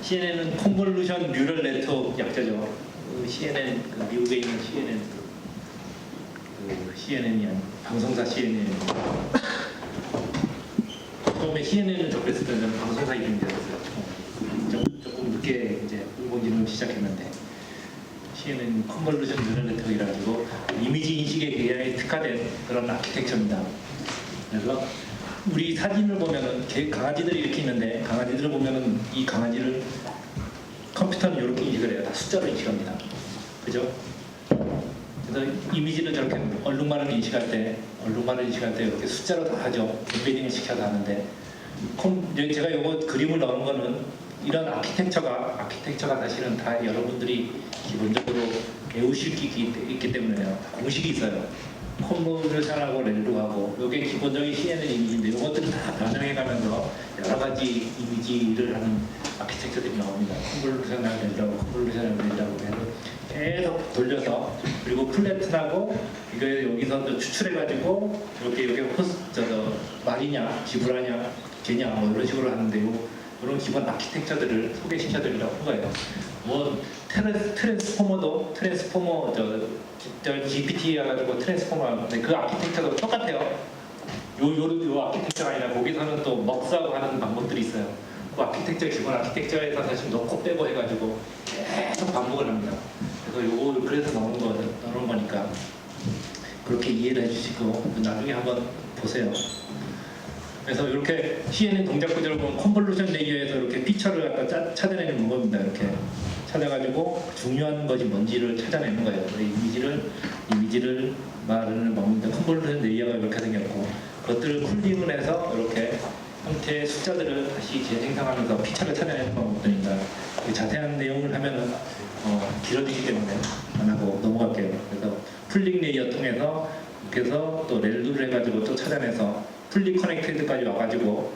CNN은 컨볼루션 뉴럴 네트워크 약자죠. CNN, 미국에 있는 CNN, CNN이 아니고 방송사 CNN. 처음에 CNN을 접했을 때는 방송사 이름이 되었어요. 조금 늦게 이제 인공지능을 시작했는데 CNN 컨볼루션 뉴럴 네트워크이라 가지고 이미지 인식에 AI 특화된 그런 아키텍처입니다. 그래서 우리 사진을 보면은 강아지들이 이렇게 있는데 강아지들을 보면은 이 강아지를 컴퓨터는 이렇게 인식을 해요. 다 숫자로 인식합니다. 그죠? 그래서 이미지를 저렇게 얼룩말을 인식할 때 이렇게 숫자로 다 하죠. 엠베딩을 시켜서 하는데 제가 이거 그림을 넣은 거는 이런 아키텍처가 사실은 다 여러분들이 기본적으로 배우실 게 있기 때문에요. 공식이 있어요. 컨볼루션하고 렐루하고 이게 기본적인 CNN 이미지인데 이것들을 다 변형해가면서 여러 가지 이미지를 하는 아키텍처들이 나옵니다. 컨볼루션하고 렐루하고 컨볼루션하고 렐루하고 해서 계속 돌려서 그리고 플래튼하고 이거 여기서 추출해가지고 이렇게 말이냐 지브라냐 개냐 뭐 이런 식으로 하는데요. 이런 기본 아키텍처들을 소개시켜드리려고 한 거예요. 뭐 트랜스포머 GPT 해가지고 트랜스포머 하는데 그 아키텍처도 똑같아요. 요 아키텍처가 아니라 거기서는 또 먹사하고 하는 방법들이 있어요. 그 아키텍처 기본 아키텍처에서 사실 넣고 빼고 해가지고 계속 반복을 합니다. 그래서 요거 그래서 넣은 거니까 그렇게 이해를 해주시고 나중에 한번 보세요. 그래서 이렇게 CNN 동작 구조를 보면 컨볼루션 레이어에서 이렇게 피처를 아까 찾아내는 방법입니다. 이렇게 찾아가지고 중요한 것이 뭔지를 찾아내는 거예요. 이미지를 말을 먹는데 컨볼루션 레이어가 이렇게 생겼고 그것들을 쿨링을 해서 이렇게 형태의 숫자들을 다시 재생성하면서 피처를 찾아내는 방법들입니다. 자세한 내용을 하면은 길어지기 때문에 안 하고 넘어갈게요. 그래서 풀링 레이어 통해서 이렇게 해서 또 렐루를 해가지고 또 찾아내서 풀리 커넥티드까지 와가지고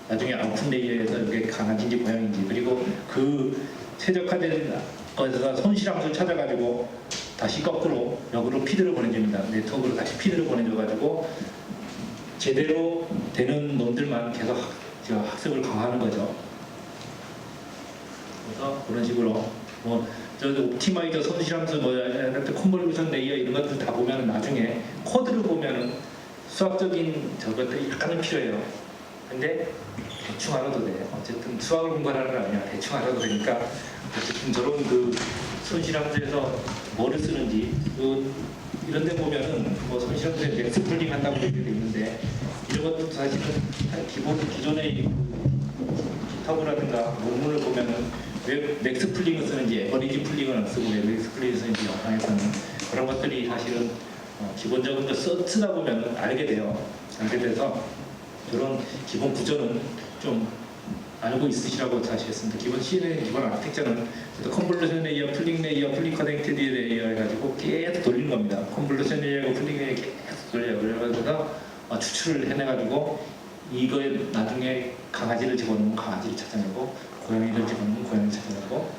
나중에 아웃풋 레이어에서 이게 강아지인지 고양인지 그리고 그 최적화된 것에서 손실함수를 찾아가지고 다시 거꾸로 역으로 피드를 보내줍니다. 네트워크로 다시 피드를 보내줘가지고 제대로 되는 놈들만 계속 학습을 강화하는 거죠. 그래서 그런 식으로 옵티마이저 손실함수 컨볼루션 레이어 이런 것들 다 보면 나중에 코드를 보면은 수학적인 저것들이 약간은 필요해요. 근데 대충 알아도 돼. 어쨌든 수학을 공부하는 건 아니야. 대충 알아도 되니까 어쨌든 저런 그 손실함수에서 뭐를 쓰는지 이런 데 보면은 뭐 손실함수에 맥스 풀링 한다고 얘기돼 있는데 이런 것도 사실은 기존의 기타브라든가 논문을 보면은 왜 맥스 풀링을 쓰는지 에버리지 풀링을 안 쓰고 왜 맥스 풀링을 쓰는지 영상에서는 그런 것들이 사실은 기본적으로 쓰다 보면 알게 돼요. 알게 돼서 그런 기본 구조는 좀 알고 있으시라고 다시 했습니다. 기본 CNN 기본 아키텍처는 컨볼루션 레이어, 풀링 레이어, 풀리 커넥티드 레이어 해가지고 계속 돌리는 겁니다. 컨볼루션 레이어하고 풀링 레이어 계속 돌려요. 그래가지고 추출을 해내가지고 이거에 나중에 강아지를 집어넣으면 강아지를 찾아내고 고양이를 집어넣으면 고양이를 찾아내고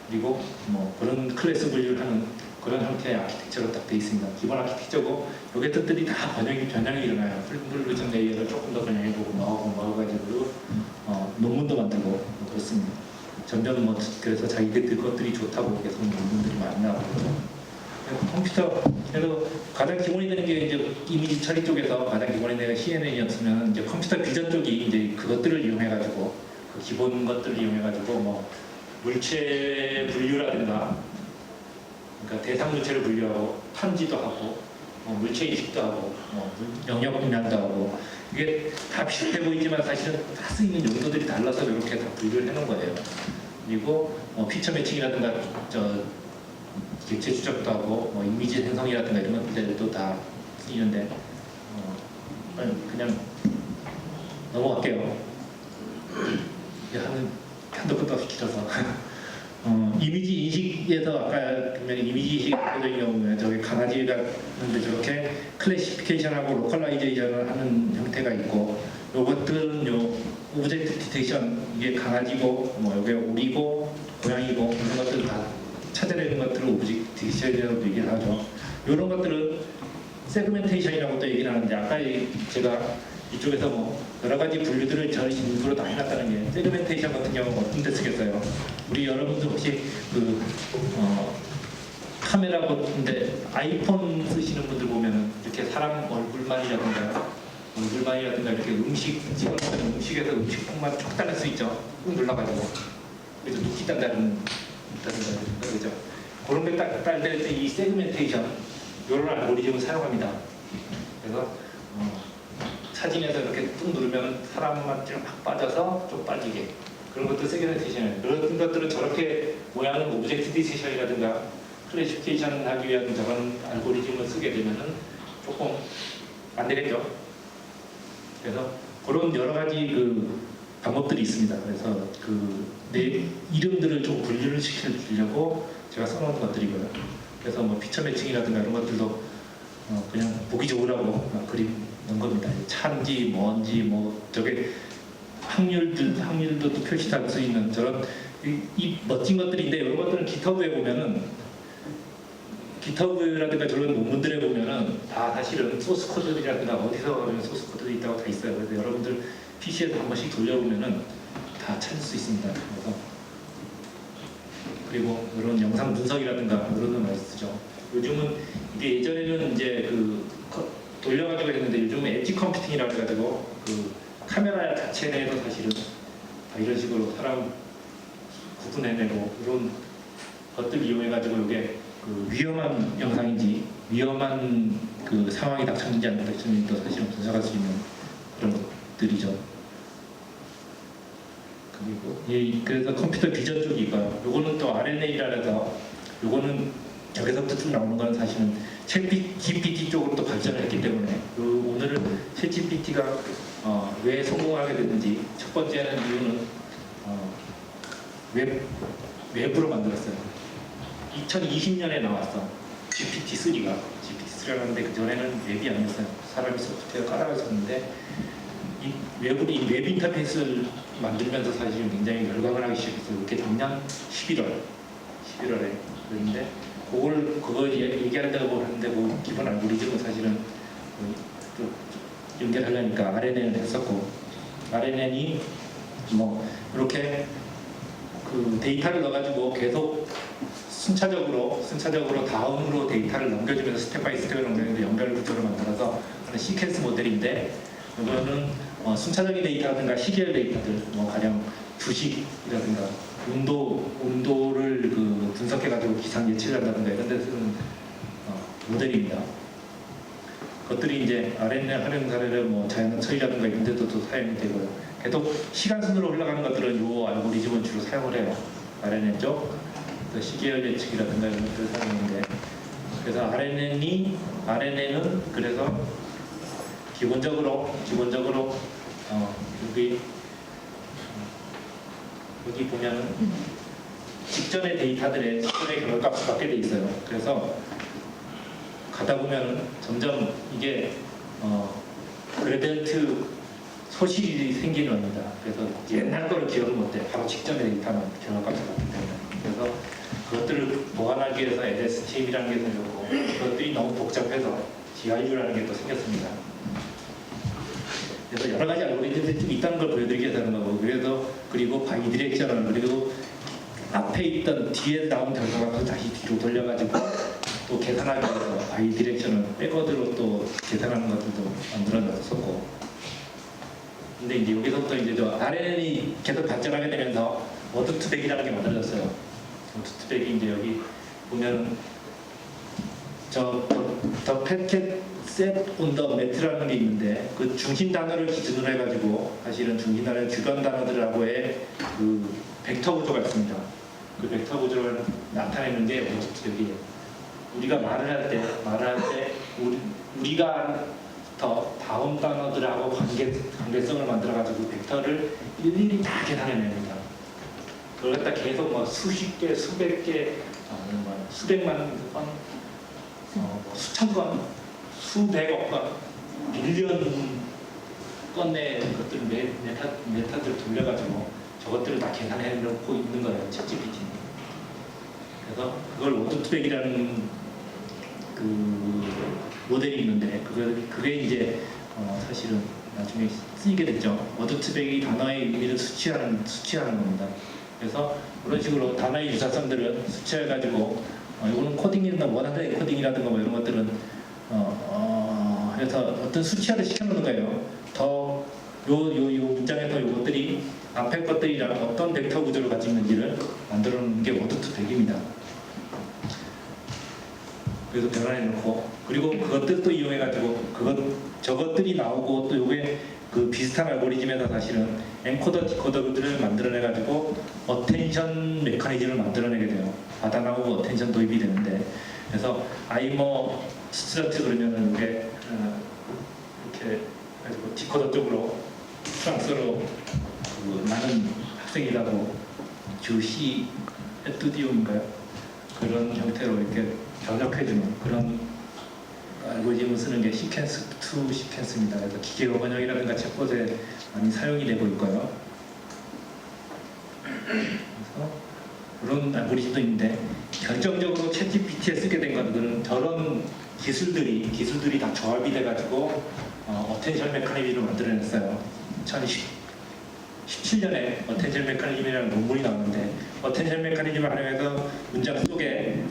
그리고 뭐 그런 클래스 분류를 하는 그런 형태의 아키텍처로 딱 돼 있습니다. 기본 아키텍처고 요게 뜻들이 다 변형이 일어나요. 컨볼루션 레이어를 조금 더 변형해보고 넣어가지고 논문도 만들고 그렇습니다. 점점 그래서 자기들 것들이 좋다고 계속 논문들이 많이 나오고 컴퓨터 그래서 가장 기본이 되는 게 이제 이미지 처리 쪽에서 가장 기본이 되는 CNN이었으면 이제 컴퓨터 비전 쪽이 이제 그것들을 이용해가지고 그 기본 것들을 이용해가지고 뭐 물체 분류라든가 그러니까 대상 물체를 분류하고 탐지도 하고 물체 인식도 하고 영역 분야도 하고 이게 다 비슷해 보이지만 사실은 다 쓰이는 용도들이 달라서 이렇게 다 분류를 해놓은 거예요. 그리고 피처 매칭이라든가 객체 추적도 하고 이미지 생성이라든가 이런 것들도 다 쓰이는데 그냥 넘어갈게요. 한도 끝도 없이 길어서 이미지 인식에서 아까 보면 이미지 인식 대표적인 경우는 저기 강아지가 있는데 저렇게 클래시피케이션하고 로컬라이제이션을 하는 형태가 있고 요것들은 오브젝트 디텍션 이게 강아지고 여기 오리고 고양이고 이런 것들 다 찾아내는 것들을 오브젝트 디텍션이라고 얘기를 하죠. 이런 것들은 세그멘테이션이라고 또 얘기를 하는데 아까 제가 이쪽에서 여러 가지 분류들을 저 일부러 다 해놨다는 게 세그멘테이션 같은 경우는 어떤 데 쓰겠어요? 우리 여러분들 혹시 그 카메라 같은데 아이폰 쓰시는 분들 보면은 이렇게 사람 얼굴만이라든가 이렇게 음식 찍어놓으면 음식에서 음식통만 촉 달릴 수 있죠. 꾹 눌러가지고 그래서 눕기 단다는 그죠? 그런 게 딱 딸릴 때 이 세그멘테이션 이런 알고리즘을 사용합니다. 그래서 사진에서 이렇게 뚝 누르면 사람만 쫙 빠져서 좀 빠지게 그런 것도 세그멘테이션이에요. 그런 것들은 저렇게 모양을 오브젝트 디시션이라든가 클래시피케이션 하기 위한 저런 알고리즘을 쓰게 되면은 조금 안 되겠죠. 그래서 그런 여러 가지 그 방법들이 있습니다. 그래서 그 내 이름들을 좀 분류를 시켜주려고 제가 써놓은 것들이고요. 그래서 뭐 피처 매칭이라든가 이런 것들도 그냥 보기 좋으라고 막 그림 넣은 겁니다. 차인지 뭔지 뭐 저게 확률도 또 표시할 수 있는 저런 이 멋진 것들인데 이런 것들은 깃허브에 보면은 깃허브라든가 저런 논문들에 보면은 다 사실은 소스 코드들이라든가 어디서 가면 소스 코드들이 있다고 다 있어요. 그래서 여러분들 PC에서 한 번씩 돌려보면은 다 찾을 수 있습니다. 그래서 그리고 이런 영상 분석이라든가 이런 거 많이 쓰죠. 요즘은 이게 예전에는 이제 그 돌려가지고 했는데 요즘은 엣지 컴퓨팅이라고 해가지고 그 카메라 자체 내에도 사실은 다 이런 식으로 사람 구분해내고 이런 것들 이용해가지고 이게 그 위험한 영상인지 위험한 그 상황이 닥쳤는지 안 닥쳤는지도 사실은 분석할 수 있는 그런 것들이죠. 그리고 그래서 컴퓨터 비전 쪽이고요. 요거는 또 RNA라 해서 요거는 여기서부터 쭉 나오는 건 사실은 챗GPT 쪽으로 또 발전을 했기 때문에 오늘은 챗GPT가 왜 성공하게 됐는지 첫 번째는 이유는 웹으로 만들었어요. 2020년에 나왔어. GPT-3가. GPT-3라는데 그 전에는 웹이 아니었어요. 사람이 소프트웨어 깔아갔었는데 이 웹 인터페이스를 만들면서 사실 굉장히 열광을 하기 시작했어요. 이렇게 작년 11월에 그랬는데 그거 얘기한다고 하는데 그 기본 알고리즘은 사실은 또 연결하려니까 RNN을 했었고 RNN이 뭐 이렇게 그 데이터를 넣어가지고 계속 순차적으로 다음으로 데이터를 넘겨주면서 스텝 바이 스텝을 넘겨주면서 연결 구조를 만들어서 하는 시퀀스 모델인데 이거는 순차적인 데이터라든가 시계열 데이터들 뭐 가령 주식이라든가 온도를 그 분석해가지고 기상 예측을 한다든가 이런 데 쓰는 모델입니다. 그것들이 이제 RNN 활용 사례를 뭐 자연학 처리라든가 이런 데도 또 사용이 되고요. 계속 시간 순으로 흘러가는 것들은 이 알고리즘을 주로 사용을 해요. RNN 쪽 시계열 예측이라든가 이런 것들을 사용하는데 그래서 RNN은 그래서 기본적으로 여기 보면은 직전의 데이터들의 직전의 결과값을 받게 돼 있어요. 그래서 가다 보면은 점점 이게 그레디언트 소실이 생기는 겁니다. 그래서 옛날 거를 기억을 못해. 바로 직전의 데이터만 결과값을 받기 때문에. 그래서 그것들을 보완하기 위해서 LSTM이라는 게 생겼고 그것들이 너무 복잡해서 GIU라는 게 또 생겼습니다. 그래서 여러 가지 알고리즘들이 좀 있다는 걸 보여드리기 위해서 하는 거고 그리고 바이디렉셔널 그리고 앞에 있던 뒤에 나온 결과값을 다시 뒤로 돌려가지고 또 계산하기 위해서 바이디렉셔널 백워드로 또 계산하는 것들도 만들어졌었고 근데 이제 여기서부터 이제 저 RNN이 계속 발전하게 되면서 워드2백이라는 게 만들어졌어요. 워드2백이 이제 여기 보면 더 패켓 셋 온 더 매트라는 게 있는데 그 중심 단어를 기준으로 해가지고 사실은 중심 단어의 주변 단어들하고의 그 벡터 구조가 있습니다. 그 벡터 구조를 나타내는 게 워드2백이에요. 우리가 말을 할 때 우리가 더 다음 단어들하고 관계성을 만들어가지고 벡터를 일일이 다 계산해냅니다. 그걸 갖다 계속 뭐 수십 개, 수백 개, 수백만 건, 수천 건, 수백억 건, 빌리언 건의 것들 메타들 돌려가지고 저것들을 다 계산해놓고 있는 거예요. 챗GPT는. 그래서 그걸 워드2백이라는 그 모델이 있는데 그게 이제 사실은 나중에 쓰이게 됐죠. 워드2백이 단어의 의미를 수치하는 겁니다. 그래서 그런 식으로 단어의 유사성들을 수치해가지고 이거는 코딩이나 원하는 코딩이라든가 뭐 이런 것들은 그래서 어떤 수치화를 시켜놓는 거예요. 더 요 문장에서 요것들이 앞에 것들이랑 어떤 벡터 구조를 가지고 있는지를 만들어 놓는 게 워드2백입니다. 그래서 변환해 놓고, 그리고 그것들 또 이용해 가지고 저것들이 나오고, 또 요게 그 비슷한 알고리즘에다 사실은 엔코더 디코더들을 만들어내 가지고 어텐션 메커니즘을 만들어내게 돼요. 받아 나오고 어텐션 도입이 되는데, 그래서 아이머 스튜던트 그러면은 이게 이렇게 가지고 디코더 쪽으로 프랑스어로 그 많은 학생이라고 주시 에투디오인가요? 그런 형태로 이렇게 번역해주는 그런 알고리즘을 쓰는 게 시퀀스 투 시퀀스입니다. 그래서 기계어 번역이라든가 챗봇에 많이 사용이 되고 있고요. 그래서 그런 알고리즘도 있는데, 결정적으로 챗GPT에 쓰게 된 것들은 저런 기술들이 다 조합이 돼가지고 어텐션 메커니즘을 만들어냈어요. 2017년에 어텐션 메커니즘이라는 논문이 나오는데, 어텐션 메커니즘을 활용해서 문장 속에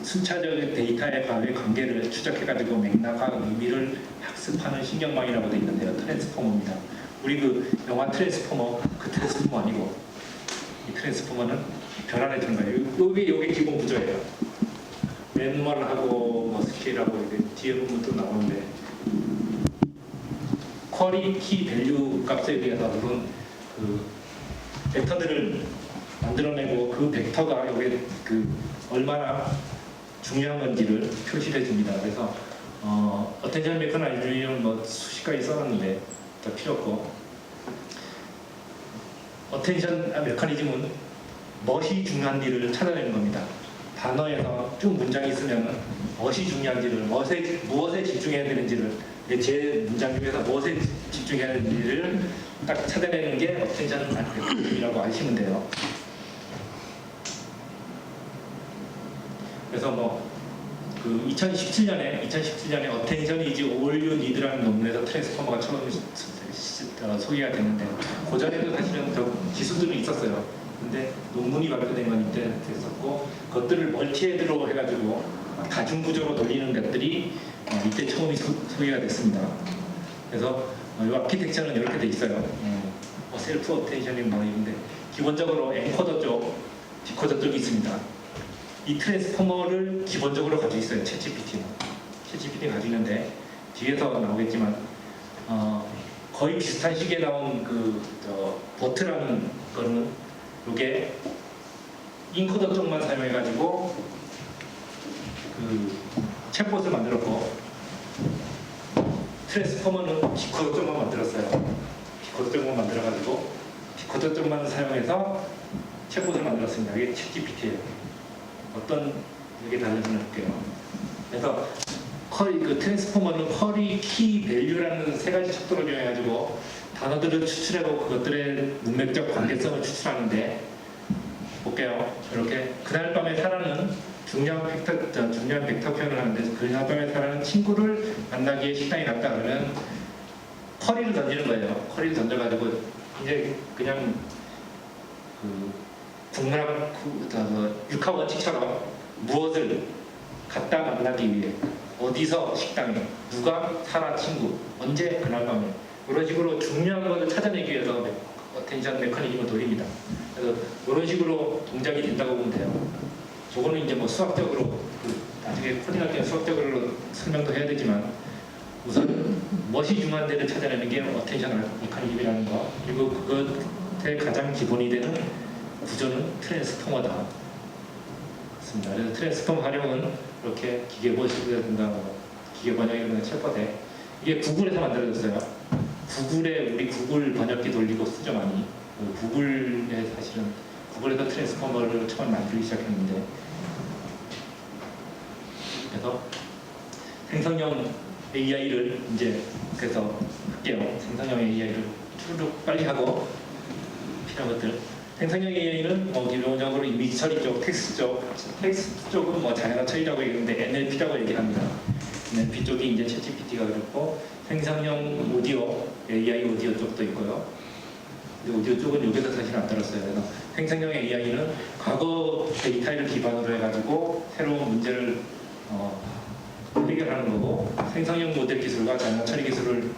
순차적인 데이터의 관계를 추적해가지고 맥락과 의미를 학습하는 신경망이라고 되어 있는데요. 트랜스포머입니다. 우리 그 영화 트랜스포머, 그 트랜스포머 아니고, 이 트랜스포머는 변환해주는 거예요. 요게 기본 구조예요. 맨머하고 뭐 스케일하고 뒤에 보면 또 나오는데, 쿼리 키 밸류 값에 의해서 그런 그 벡터들을 만들어내고, 그 벡터가 여기 그 얼마나 중요한 건지를 표시해 줍니다. 그래서 어텐션 메커니즘은 뭐 수십 가지 써놨는데 더 필요 없고, 어텐션 메커니즘은 무엇이 중요한지를 찾아내는 겁니다. 단어에서 쭉 문장이 있으면 무엇이 중요한지를, 무엇에 집중해야 되는지를, 제 문장 중에서 무엇에 집중해야 되는지를 딱 찾아내는 게 어텐션 메커니즘이라고 아시면 돼요. 그래서 그 2017년에 어텐션 이즈 올 유 니드라는 논문에서 트랜스포머가 처음 소개가 됐는데, 그 전에도 사실은 기술들은 있었어요. 근데 논문이 발표된 건 이때 됐었고, 그것들을 멀티헤드로 해가지고 다중구조로 돌리는 것들이 이때 처음 소개가 됐습니다. 그래서 이 아키텍처는 이렇게 돼 있어요. 셀프 어텐션이 뭐 있는데, 기본적으로 엔코더 쪽, 디코더 쪽이 있습니다. 이 트랜스포머를 기본적으로 가지고 있어요. 챗GPT가 가지고 있는데, 뒤에서 나오겠지만 거의 비슷한 시기에 나온 버트라는 거는 이게 인코더 쪽만 사용해가지고 그 챗봇을 만들었고, 트랜스포머는 디코더 쪽만 만들었어요. 디코더 쪽만 만들어가지고 디코더 쪽만 사용해서 챗봇을 만들었습니다. 이게 챗GPT예요. 어떤 얘기 달라지나 볼게요. 그래서 그 트랜스포머는 쿼리 키 밸류라는 세 가지 척도를 이용해가지고 단어들을 추출하고 그것들의 문맥적 관계성을 추출하는데, 볼게요. 이렇게 그날 밤에 사라는 중요한 벡터 표현을 하는데, 그날 밤에 사라는 친구를 만나기 위해 식당에 갔다 그러면 쿼리를 던지는 거예요. 쿼리를 던져가지고 이제 그냥 국문학 육하 원칙처럼 무엇을 갖다 만나기 위해, 어디서 식당에, 누가, 사라, 친구, 언제, 그날 밤에, 이런 식으로 중요한 것을 찾아내기 위해서 어텐션 메커니즘을 돌립니다. 그래서 이런 식으로 동작이 된다고 보면 돼요. 저거는 이제 뭐 수학적으로 나중에 코딩할 때 수학적으로 설명도 해야 되지만, 우선 무엇이 중요한 데를 찾아내는 게 어텐션 메커니즘이라는 거, 그리고 그것의 가장 기본이 되는 구조는 트랜스포머다. 그렇습니다. 그래서 트랜스포머 활용은 이렇게 기계 번역이라든가 기계 번역이라든가 챗봇에, 이게 구글에서 만들어졌어요. 우리 구글 번역기 돌리고 쓰죠 많이. 구글에 사실은 구글에서 트랜스포머를 처음 만들기 시작했는데, 그래서 생성형 AI를 이제 그래서 할게요. 생성형 AI를 쭉 빨리 하고 필요한 것들. 생성형 AI는 기본적으로 이미지 처리 쪽, 텍스트 쪽은 뭐 자연어 처리라고 얘기하는데 NLP라고 얘기합니다. NLP 쪽이 이제 챗GPT가 그렇고, 생성형 오디오 AI 오디오 쪽도 있고요. 근데 오디오 쪽은 여기서 사실 안 들었어요. 그래서 생성형 AI는 과거 데이터를 기반으로 해가지고 새로운 문제를 해결하는 거고, 생성형 모델 기술과 자연어 처리 기술을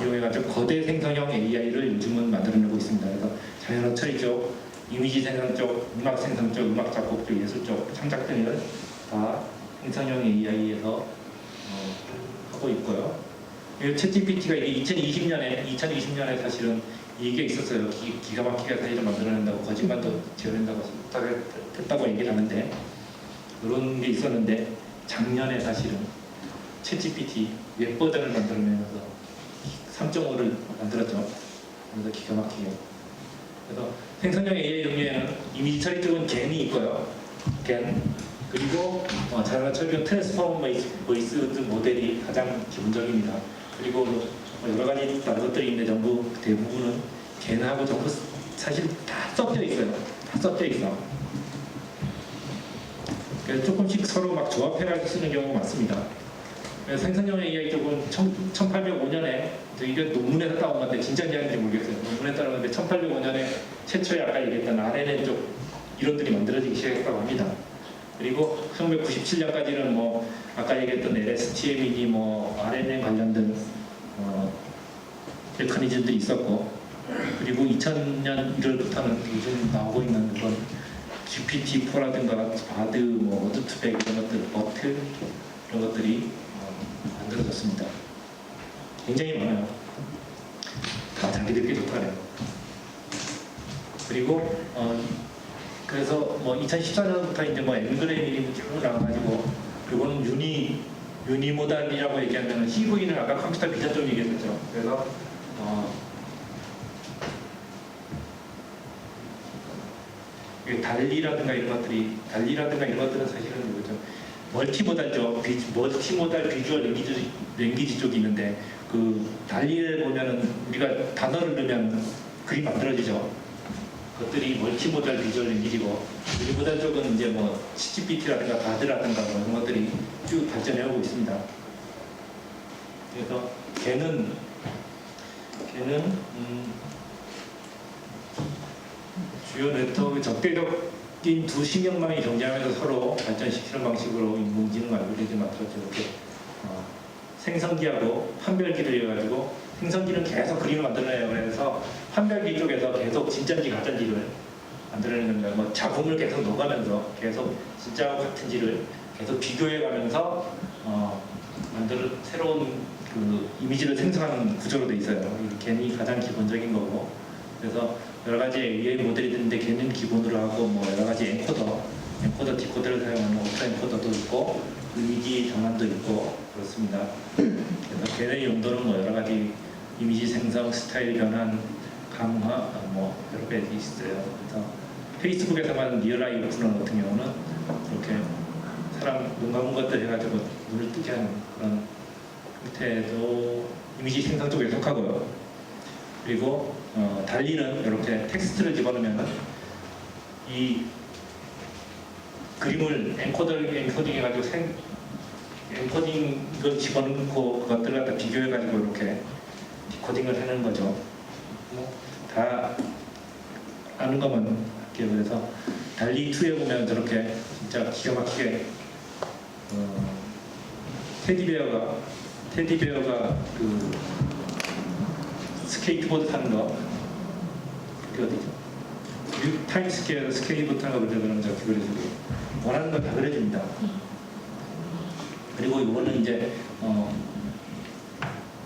이용해가지고 거대 생성형 AI를 요즘은 만들어내고 있습니다. 그래서 자연어 처리 쪽, 이미지 생성 쪽, 음악 생성 쪽, 음악 작곡 쪽, 예술 쪽, 창작 등을 다 생성형 AI에서 하고 있고요. 챗GPT가 이게 2020년에 사실은 이게 있었어요. 기가 막히게 사실을 만들어낸다고, 거짓말도 지어낸다고 했다고 얘기를 하는데, 그런 게 있었는데 작년에 사실은 챗GPT 웹 버전을 만들어내면서 3.5를 만들었죠. 그래서 기가 막히게. 그래서 생성형 AI 종류에는 이미지 처리 쪽은 겐이 있고요. 겐. 그리고 자연어 처리용 트랜스포머 보이스 모델이 가장 기본적입니다. 그리고 여러 가지 다른 것들이 있는데 전부 대부분은 겐하고 전부 사실 다 섞여 있어요. 다 섞여 있어. 그래서 조금씩 서로 막 조합해가지고 쓰는 경우가 많습니다. 그래서 생성형 AI 쪽은 1805년에 이게 논문에서 따온 건데 진짜인지 아닌지 모르겠어요. 논문에 따온 건데 1805년에 최초에 아까 얘기했던 RNN 쪽 이론들이 만들어지기 시작했다고 합니다. 그리고 1997년까지는 뭐 아까 얘기했던 LSTM이니 뭐 RNN 관련된 메커니즘들이 있었고, 그리고 2000년 1월부터는 요즘 나오고 있는 그런 GPT-4라든가 바드, 뭐 워드투백 이런 것들, 버트 이런 것들이 만들어졌습니다. 굉장히 많아요. 다 자기들끼리 좋다네요. 그리고 그래서 뭐 2014년부터 이제 뭐 앵그레인이 쭉 나와가지고, 이거는 유니모달이라고 얘기하면 CV는 아까 컴퓨터 비전 쪽 얘기했었죠. 그래서 달리라든가 이런 것들은 사실은 이거죠. 멀티모달 비주얼 랭귀지 쪽이 있는데, 그 달리를 보면은 우리가 단어를 넣으면 글이 만들어지죠. 그것들이 멀티모달 비주얼 랭귀지고, 유니모달 쪽은 이제 뭐 ChatGPT라든가 바드라든가 뭐 이런 것들이 쭉 발전해오고 있습니다. 그래서 걔는 주요 네트워크 적대적인 두 신경망이 존재하면서 서로 발전시키는 방식으로 인공지능 알고리즘을 만들었죠. 이렇게 생성기하고 판별기를 이어가지고, 생성기는 계속 그림을 만들어내요. 그래서 판별기 쪽에서 계속 진짜인지 가짜인지를 만들어내는 겁니다. 뭐 작품을 계속 넣어가면서 계속 진짜하고 같은지를 계속 비교해가면서 새로운 그 이미지를 생성하는 구조로 돼 있어요. 이 겐이 가장 기본적인 거고, 그래서 여러 가지 AI 모델이 있는데 걔는 기본으로 하고, 뭐 여러 가지 엔코더, 디코더를 사용하는 오토 엔코더도 있고, 이미지 전환도 있고 그렇습니다. 그래서 걔네 용도는 뭐 여러 가지 이미지 생성, 스타일 변환, 강화, 뭐 여러 가지 있어요. 그래서 페이스북에서만 리얼라이브 프로 같은 경우는 이렇게 사람 눈 감은 것들 해가지고 눈을 뜨게 하는 그런 형태도 이미지 생성 쪽에 속하고요. 그리고 달리는 이렇게 텍스트를 집어넣으면 이 그림을 엔코딩 해가지고 엔코딩을 집어넣고 그것들을 갖다 비교해가지고 이렇게 디코딩을 하는 거죠. 다 아는 것만 할게요. 그래서 달리2에 보면 저렇게 진짜 기가 막히게 테디베어가 그 스케이트보드 타는 거, 그게 어디죠? 타임스퀘어에서 스케이트보드 타는 거 그려주는 저렇게 그려주고, 원하는 걸 다 그려줍니다. 그리고 이거는 이제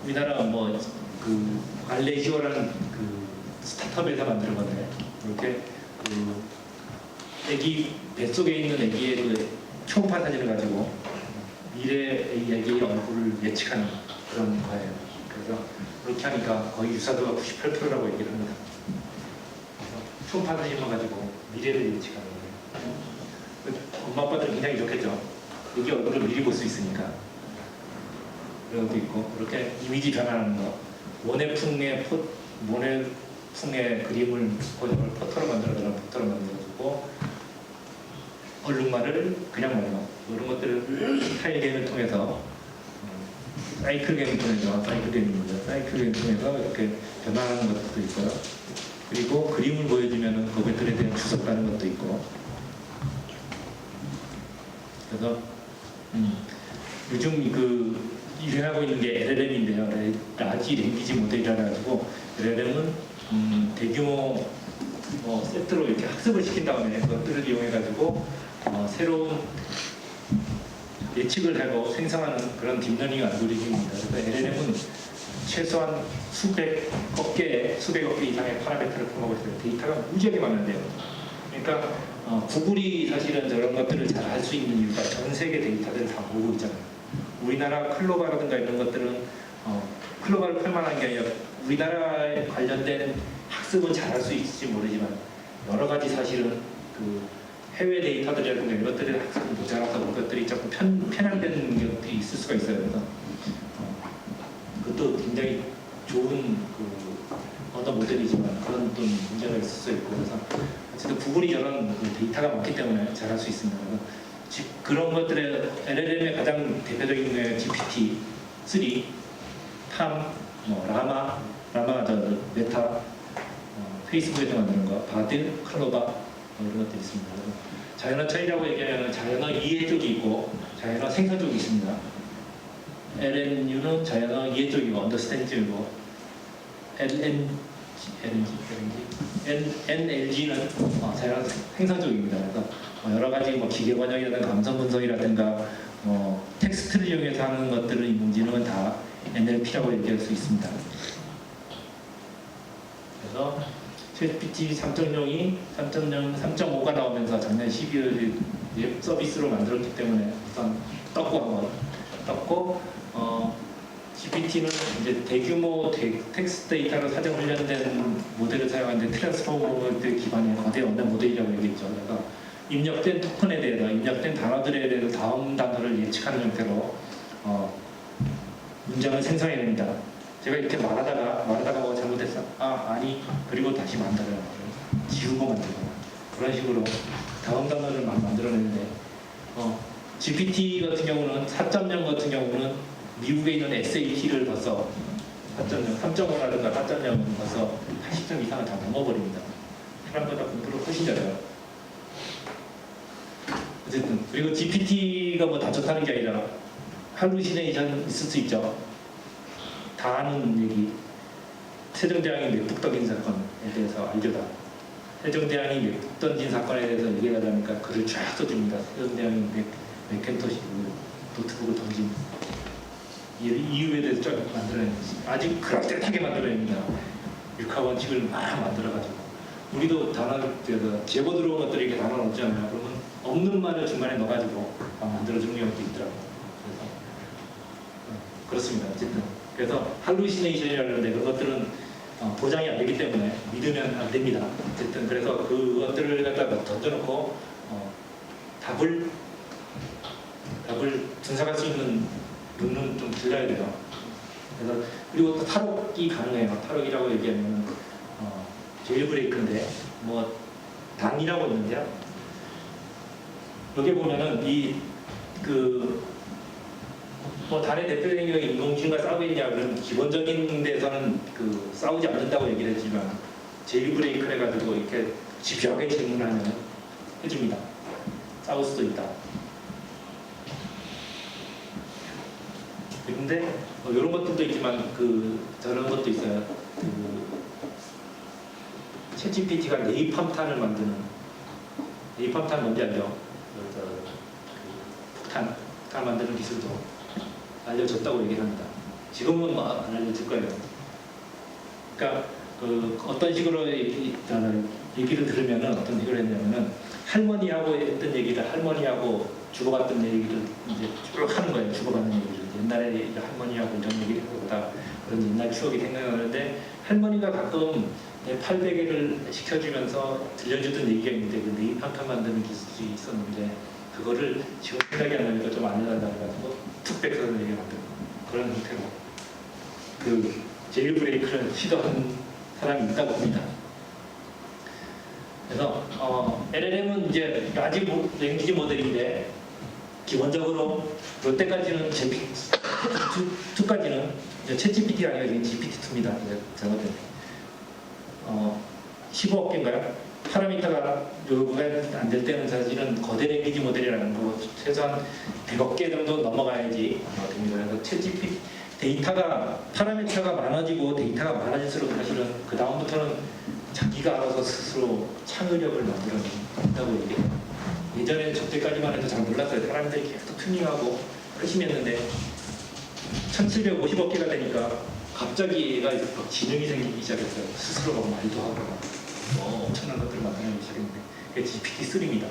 우리나라 뭐 그 알레지오라는 그 스타트업에서 만든 건데, 이렇게 그 애기 뱃속에 있는 애기의 그 초음파 사진을 가지고 미래 애기의 얼굴을 예측하는 그런 거예요. 그래서 그렇게 하니까 거의 유사도가 98%라고 얘기를 합니다. 초음파 사진만 가지고 미래를 예측하는 거예요. 엄마 아빠들은 굉장히 좋겠죠. 애기 얼굴을 미리 볼 수 있으니까. 그런 것도 있고, 그렇게 이미지 변환하는 거, 모네풍의 그림을 포터로 만들어주고, 얼룩말을 그냥 말로 이런 것들을 스타일 게임을 통해서 사이클 게임 통해서 사이클 게임입니다. 사이클 게임 통해서 이렇게 변화하는 것도 있고요. 그리고 그림을 보여주면 그것들에 대한 주석하는 것도 있고. 그래서 요즘 그 유행하고 있는 게 LLM인데요. 라지 랭귀지 모델이라 가지고 LLM은 대규모 세트로 이렇게 학습을 시킨 다음에 그것들을 이용해 가지고 새로운 예측을 하고 생성하는 그런 딥러닝 알고리즘입니다. 그래서 LLM은 최소한 수백억 개 이상의 파라미터를 포함하고 있어요. 데이터가 무지하게 많은데요. 그러니까 구글이 사실은 저런 것들을 잘 할 수 있는 이유가 전 세계 데이터들을 다 모으고 있잖아요. 우리나라 클로바라든가 이런 것들은 클로바를 팔만한 게 아니라 우리나라에 관련된 학습은 잘 할 수 있을지 모르지만 여러 가지 사실은 그 해외 데이터들이라든가 이런 것들이 학습이 모자라서 그것들이 조금 편향되는 것들이 있을 수가 있어요. 그래서 그것도 굉장히 좋은 언어 모델이지만 그런 또 문제가 있을 수 있고 그래서 어쨌든 구글이 저런 데이터가 많기 때문에 잘할 수 있습니다. 그래서 그런 것들의 LLM의 가장 대표적인 게 GPT-3, 팜, 라마, 메타, 페이스북에서 만드는 거, 바드, 클로바 이런 것들이 있습니다. 자연어 처리라고 얘기하면 자연어 이해 쪽이 있고 자연어 생성 쪽이 있습니다. LNU는 자연어 이해 쪽이고 언더스탠딩 쪽이고 NLG는 자연어 생성 쪽입니다. 그래서 여러 가지 기계 번역이라든가 감성 분석이라든가 텍스트를 이용해서 하는 것들을 인공지능은 다 NLP라고 얘기할 수 있습니다. 그래서 GPT 3.0이 3.5가 나오면서 작년 12월에 서비스로 만들었기 때문에 우선 떴고 GPT는 이제 대규모 텍스트 데이터로 사전 훈련된 모델을 사용하는데 트랜스포머 기반의 거대 언어 모델이라고 얘기했죠. 그래서 입력된 토큰에 대해서 입력된 단어들에 대해서 다음 단어를 예측하는 형태로 문장을 생성해냅니다. 제가 이렇게 말하다가 뭐가 잘못했어? 아니 그리고 다시 만들어요. 지우고 만들거나 그런 식으로 다음 단어를 막 만들어내는데 GPT 같은 경우는 4.0 같은 경우는 미국에 있는 SAT를 벌써 4.0, 3.5라든가 4.0은 벌써 80점 이상을 다 넘어버립니다. 사람보다 공부를 훨씬 잘해요. 어쨌든 그리고 GPT가 다 좋다는 게 아니라 할루시네이션 있을 수 있죠. 다 아는 얘기. 세종대왕이 맥북 던진 사건에 대해서 알죠 다. 세종대왕이 맥북 던진 사건에 대해서 얘기를 하려니까 글을 쫙 써줍니다. 세종대왕이 맥켄토시 노트북을 던진 이유에 대해서 쫙 만들어냅니다. 아주 그럴듯하게 만들어냅니다. 육하원칙을 막 만들어가지고 우리도 단어 제보 들어온 것들이 이렇게 단어가 없잖아요. 그러면 없는 말을 중간에 넣어가지고 막 만들어주는 경우도 있더라고요. 그래서 그렇습니다. 어쨌든 그래서 할루시네이션이라는데 그것들은 보장이 안 되기 때문에 믿으면 안 됩니다. 어쨌든 그래서 그것들을 갖다가 던져놓고 답을 분석할 수 있는 눈은 좀 길러야 돼요. 그래서 그리고 또 탈옥이 가능해요. 탈옥이라고 얘기하면 제일브레이크인데 단이라고 있는데요. 여기 보면은 단의 대표적인 경우 인공지능과 싸우고 있냐 그러면 기본적인 데서는 싸우지 않는다고 얘기를 했지만 제일브레이크를 해가지고 이렇게 집요하게 질문하면 해줍니다. 싸울 수도 있다. 근데 이런 것들도 있지만 저런 것도 있어요. 챗GPT가 네이팜탄을 만드는 네이팜탄 뭔지 알죠? 폭탄 만드는 기술도 알려졌다고 얘기를 합니다. 지금은 안 알려질 거예요. 그러니까 어떤 식으로 얘기를 들으면은 어떤 식으로 했냐면은 할머니하고 했던 얘기를 할머니하고 주고받던 얘기를 이제 쭉 하는 거예요. 주고받는 얘기를 옛날에 할머니하고 이런 얘기를 하고다 그런 옛날 추억이 생각나는데 할머니가 가끔 800개를 시켜주면서 들려주던 얘기가 있는데 그 네이팜탄 만드는 기술이 있었는데 그거를 지금 생각이 안 나니까 좀 알려달라고 해가지고 툭 뺏어서 얘기 만들고 그런 형태로 제일브레이크를 시도한 사람이 있다고 봅니다. 그래서 LLM은 이제 라지 랭귀지 모델인데 기본적으로 이때까지는 GPT-2까지는 챗 GPT가 아니라 GPT-2입니다. 제가 15억 개인가요? 파라미터가 요구가 안 될 때는 사실은 거대 랭귀지 모델이라는 거 최소한 100억 개 정도 넘어가야지 됩니다. 그래서 챗 GPT 데이터가 파라미터가 많아지고 데이터가 많아질수록 사실은 그 다음부터는 자기가 알아서 스스로 창의력을 만들어낸다고 얘기해요. 예전에 저때까지만 해도 잘 몰랐어요. 사람들이 계속 튜닝하고 열심히 했는데 1750억 개가 되니까 갑자기 얘가 막 지능이 생기기 시작했어요. 스스로 막 말도 하고 엄청난 것들을 만들어내기 시작했는데 그게 GPT-3입니다.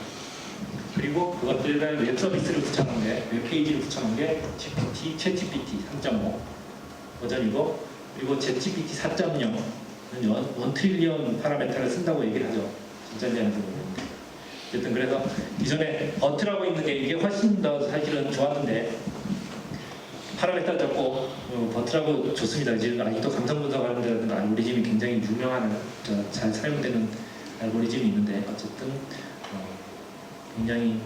그리고 그것들에 웹 서비스를 붙여놓은 게, 웹 페이지를 붙여놓은 게 GPT, 챗 GPT 3.5 버전이고, 그리고 챗 GPT 4.0은 1 트릴리언 파라미터를 쓴다고 얘기를 하죠. 진짜인지 아닌지 모르겠는데. 어쨌든 그래서 이전에 버트라고 있는 게 이게 훨씬 더 사실은 좋았는데 파라미터 잡고 버트라고 좋습니다. 지금 아직도 감성 분석하는 데는 알고리즘이 굉장히 유명한 잘 사용되는 알고리즘이 있는데 어쨌든 굉장히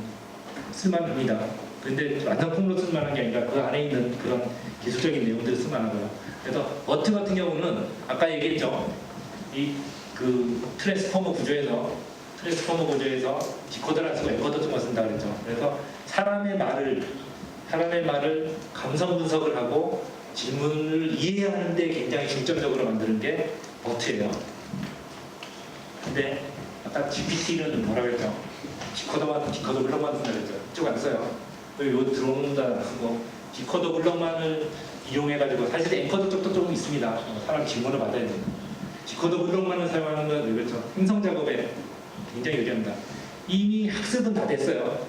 쓸만합니다. 그런데 완성품으로 쓸만한 게 아니라 그 안에 있는 그런 기술적인 내용들을 쓸만하고요. 그래서 버트 같은 경우는 아까 얘기했죠. 이 그 트랜스포머 구조에서 디코더를 안 쓰고 엔코더만 쓴다 그랬죠. 그래서 사람의 말을 감성 분석을 하고 질문을 이해하는 데 굉장히 중점적으로 만드는 게 버트예요. 근데 아까 GPT는 뭐라고 했죠? 디코더 블럭만 쓴다 그랬죠. 이쪽 안 써요. 요 들어온다 하고 디코더 블럭만을 이용해가지고 사실 엔코더 쪽도 조금 있습니다. 사람 질문을 받아야 돼요. 디코더 블럭만을 사용하는 건 그렇죠. 행성 작업에 굉장히 유리합니다. 이미 학습은 다 됐어요.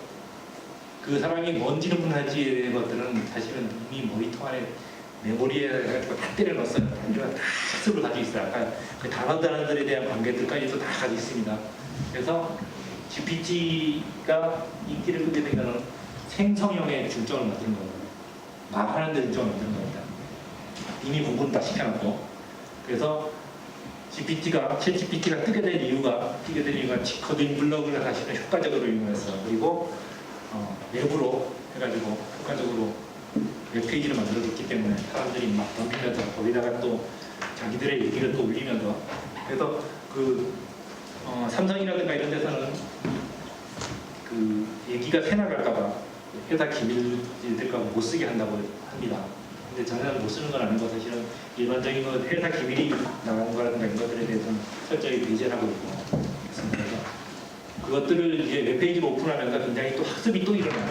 그 사람이 뭔 질문하지에 대한 것들은 사실은 이미 모니터 안에 메모리에 다 때려 넣었어요. 다 학습을 가지고 있어요. 아까 그 단어들에 대한 관계들까지도 다 가지고 있습니다. 그래서 GPT가 인기를 끄게 된 거는 생성형에 중점을 맞추는 거예요. 말하는 데 중점을 맞추는 겁니다. 이미 공부는 다 시켜놨고. 그래서 챗 GPT가 뜨게 된 이유가 디코딩 블럭을 사실은 효과적으로 이용했어요. 그리고 내부로 해가지고 효과적으로 웹페이지를 만들어줬기 때문에 사람들이 막 넘기면서 거기다가 또 자기들의 얘기를 또 올리면서 그래서 삼성이라든가 이런 데서는 그 얘기가 새나갈까봐 회사 기밀이 될까봐 못 쓰게 한다고 합니다. 근데 전혀 못 쓰는 건 아니고 사실은 일반적인 거 회사 기밀이 나가는 거라든가 이런 것들에 대해서는 철저히 배제를 하고 있고 그래서 그것들을 이제 웹페이지로 오픈하면서 굉장히 또 학습이 또 일어나요.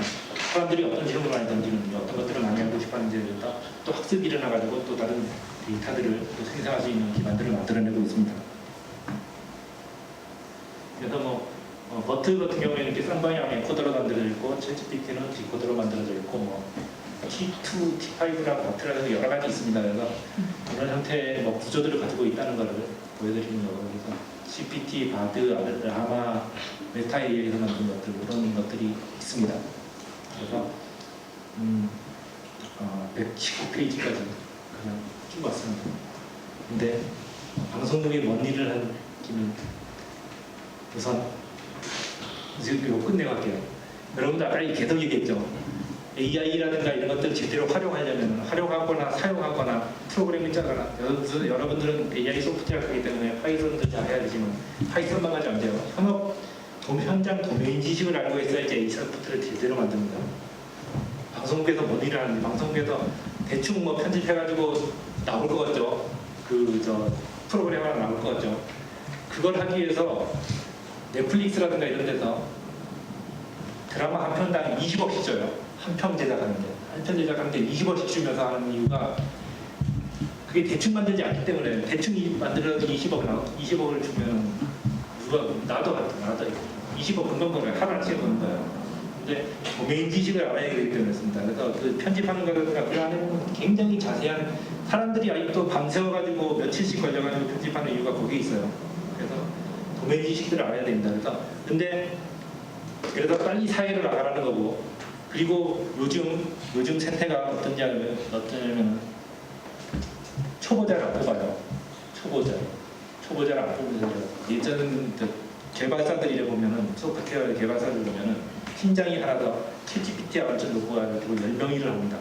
사람들이 어떤 질문을 많이 던지는지 어떤 것들을 많이 알고 싶어하는지에 대해서 또 학습이 일어나가지고 또 다른 데이터들을 또 생성할 수 있는 기반들을 만들어내고 있습니다. 그래서 버트 같은 경우에는 이렇게 쌍방향 엔코더로 만들어져 있고 챗 GPT는 디코더로 만들어져 있고 T2, T5랑 버트라는 여러 가지 있습니다. 그래서 이런 형태의 구조들을 가지고 있다는 것을 보여드리는 거고 그래서 GPT, 바드, 라마, 메타AI에서 만든 것들 이런 것들이 있습니다. 그래서 119페이지까지 그냥 쭉 왔습니다. 근데 방송국에 뭔 일을 한 김은 우선 이거 끝내갈게요. 여러분들 아까 계속 얘기했죠. AI라든가 이런 것들을 제대로 활용하거나 사용하거나 프로그래밍 짜거나 여러분들은 AI 소프트웨어이기 때문에 파이썬도 잘 해야 되지만 파이썬만 가지 안 돼요. 현장 도메인 지식을 알고 있어야지 AI 소프트를 제대로 만듭니다. 방송국에서 뭔 일을 하는지 방송국에서 대충 편집해가지고 나올 것 같죠. 프로그램 하나 나올 것 같죠. 그걸 하기 위해서 넷플릭스라든가 이런 데서 드라마 한 편당 20억씩 줘요. 한 편 제작하는데 20억씩 주면서 하는 이유가 그게 대충 만들지 않기 때문에 대충 만들어서 20억을 주면 누가 나도 20억 금방 벌어요. 하루아침에 버는 거예요. 근데 도메인 지식을 알아야 되기 때문에 그렇습니다. 그래서 그 편집하는 거라든가 그 안에 보면 굉장히 자세한 사람들이 아직도 밤새워가지고 며칠씩 걸려가지고 편집하는 이유가 거기에 있어요. 그래서 도메인 지식들을 알아야 됩니다. 그래서 빨리 사회를 나가라는 거고 그리고 요즘 생태가 어떠냐면 초보자를 안 뽑아요. 초보자를 안 뽑으세요. 예전 개발사들이 보면은 소프트웨어 개발사들 보면은 팀장이 하나 더 챗GPT와 완전 놓고 가지고 10명 일을 합니다.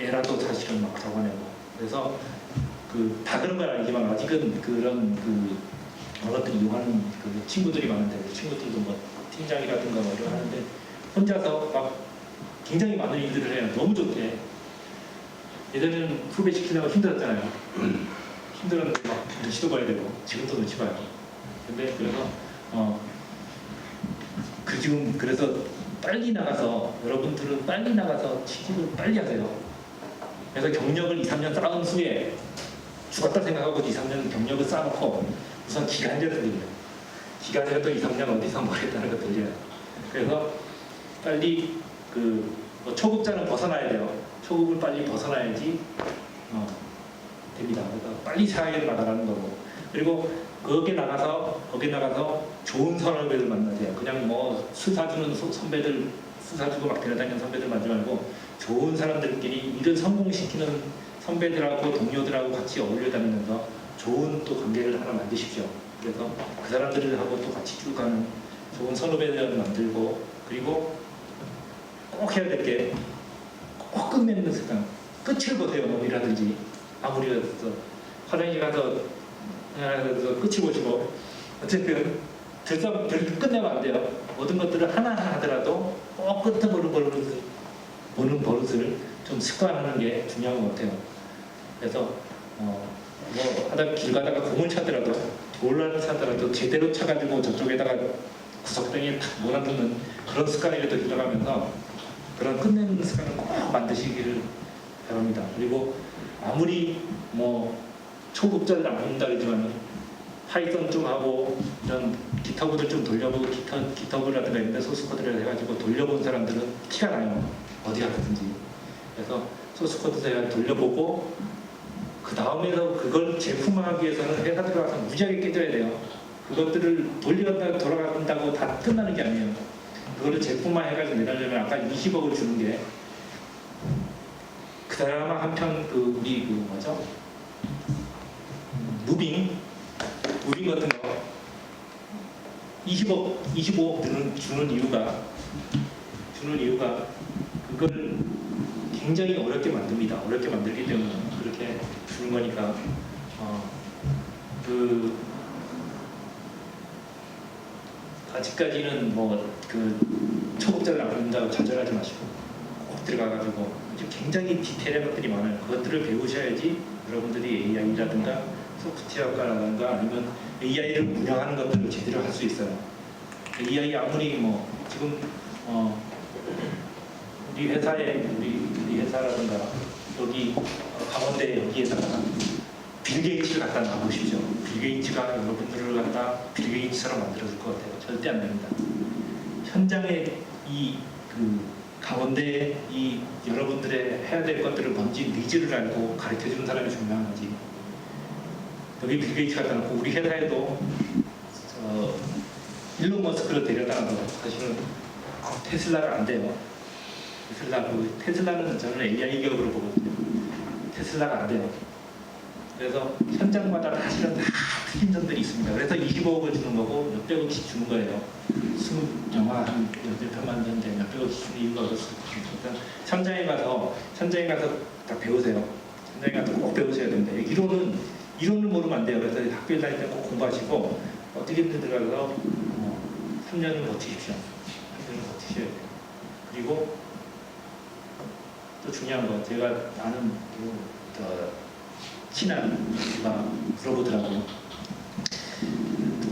애라도 사실은 막 잡아내고. 그래서 다 그런 건 아니지만 아직은 그런 것들이 요하는 친구들이 많은데, 그 친구들도 뭐 팀장이라든가 뭐 이런 하는데 혼자서 막 굉장히 많은 일들을 해요. 너무 좋게. 예전에는 후배 시키려고 힘들었잖아요. 힘들었는데 막 눈치도 봐야 되고, 지금도 눈치 봐요. 근데 그래서 지금 그래서 빨리 나가서, 여러분들은 빨리 나가서 취직을 빨리 하세요. 그래서 경력을 2, 3년 쌓은 후에 죽었다 생각하고 2, 3년 경력을 쌓아놓고 우선 기간제를 돌려요. 기간제도 2, 3년 어디서 뭘 했다는 거 돌려요. 그래서 빨리 초급자는 벗어나야 돼요. 초급을 빨리 벗어나야지 됩니다. 그래서 빨리 사회에 나가라는 거고. 그리고 거기에 나가서 좋은 선후배들 만나세요. 그냥 뭐 수사주는 선배들, 수사주고 막 데려다니는 선배들 만나지 말고 좋은 사람들끼리 일을 성공시키는 선배들하고 동료들하고 같이 어울려 다니면서 좋은 또 관계를 하나 만드십시오. 그래서 그 사람들하고 또 같이 쭉 가는 좋은 선후배들을 만들고, 그리고 꼭 해야 될 게 꼭 끝내는 습관. 끝을 보세요. 뭐이라든지 아무리 화장실 가서 끝을 보시고, 어쨌든 들썩 끝내면 안 돼요. 모든 것들을 하나하나 하더라도 꼭 끝을 보는 버릇을 좀 습관하는 게 중요한 것 같아요. 그래서 뭐 길 가다가 공을 차더라도, 돌을 차더라도 제대로 차가지고 저쪽에다가 구석등에 탁 몰아넣는 그런 습관이라도 들어가면서 그런 끝내는 습관을 꼭 만드시기를 바랍니다. 그리고 아무리 뭐 초급자들 안 본다 그러지만 파이썬 좀 하고 이런 기터브들 좀 돌려보고, 기터브라든가 이런 데 소스코드를 해가지고 돌려본 사람들은 티가 나요. 어디 가든지. 그래서 소스코드 돌려보고 그 다음에서 그걸 제품화하기 위해서는 회사 들어가서 무지하게 깨져야 돼요. 그것들을 돌아간다고 다 끝나는 게 아니에요. 그거를 제품화 해가지고 내려려면 아까 20억을 주는 게, 그 드라마 한편 우리 뭐죠? 무빙 같은 거 25억 주는 이유가 그걸 굉장히 어렵게 만듭니다. 어렵게 만들기 때문에 그렇게 주는 거니까 아직까지는 초급자를 안 본다고 좌절하지 마시고 꼭 들어가가지고 굉장히 디테일한 것들이 많아요. 그것들을 배우셔야지 여러분들이 AI라든가 소프트웨어과라든가 아니면 AI를 운영하는 것들을 제대로 할 수 있어요. AI 아무리 지금 우리 회사라든가 여기 강원대 여기에다가 빌 게이츠를 갖다 놔보십시오. 빌 게이츠가 여러분들을 갖다 빌 게이츠처럼 만들어줄 것 같아요. 절대 안 됩니다. 현장에 강원대에 여러분들의 해야 될 것들을 뭔지 니즈를 알고 가르쳐주는 사람이 중요한 거지. 여기 빌 게이츠 갖다 놓고 우리 회사에도 일론 머스크를 데려다 놔도 사실은 테슬라를 안 돼요. 테슬라는 저는 AI 기업으로 보거든요. 테슬라가 안 돼요. 그래서 현장마다 사실은 다 틀린 점들이 있습니다. 그래서 25억을 주는 거고 몇백억씩 주는 거예요. 영화 한 10편 만드는데 몇백억씩 주는 이유가 그렇습니다. 현장에 가서 다 배우세요. 현장에 가서 꼭 배우셔야 됩니다. 이론을 모르면 안 돼요. 그래서 학교에 다닐 때 꼭 공부하시고 어떻게든 들어가서 3년을 버티십시오. 3년을 버티셔야 돼요. 그리고 또 중요한 거, 제가 아는 친한 누가 물어보더라고요.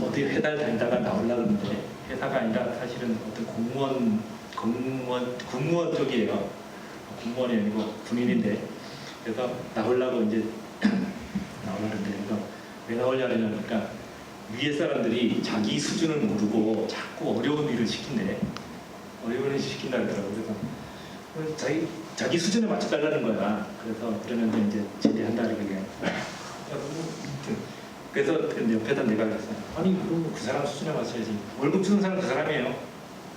어디 회사를 다니다가 나오려고 하는데 회사가 아니라 사실은 어떤 공무원 쪽이에요. 공무원이 아니고 군인인데, 그래서 나오려고 이제 나오려는데, 그래서 왜 나오려냐면, 그러니까 위에 사람들이 자기 수준을 모르고 자꾸 어려운 일을 시킨대. 어려운 일을 시킨다 그러더라고요. 그래서 자기 수준에 맞춰달라는 거야. 그래서 그러면 이제 제대한다 이렇게. 그래서 옆에다 내가 그랬어요. 아니 그럼 그 사람 수준에 맞춰야지. 월급 주는 사람 그 사람이에요.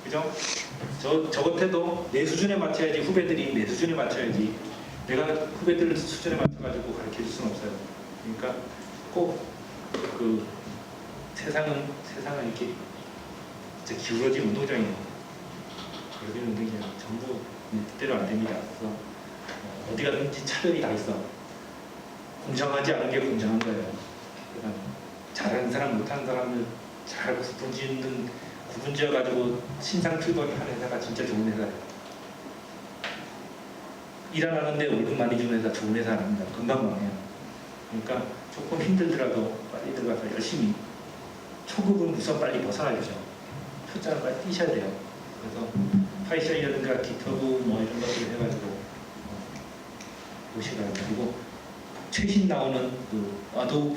그죠? 저 겉에도 내 수준에 맞춰야지. 후배들이 내 수준에 맞춰야지. 내가 후배들 수준에 맞춰가지고 가르쳐줄 수는 없어요. 그러니까 꼭 세상은 이렇게 기울어진 운동장이에요. 기울어진 운동장이 전부 내 뜻대로 안 됩니다. 그래서 어디 가든지 차별이 다 있어. 공정하지 않은 게 공정한 거예요. 그러니까 잘하는 사람, 못하는 사람을 잘 구분지어 가지고 신상 출범하는 회사가 진짜 좋은 회사예요. 일 안 하는데 월급 많이 주는 회사 좋은 회사 아닙니다. 금방 망해요. 그러니까 조금 힘들더라도 빨리 들어가서 열심히 초급은 우선 빨리 벗어나야죠. 초짜는 빨리 뛰셔야 돼요. 그래서 파이썬이라든가 기터브 뭐 이런 것들 해가지고 보시라고. 그리고 최신 나오는 그 아도be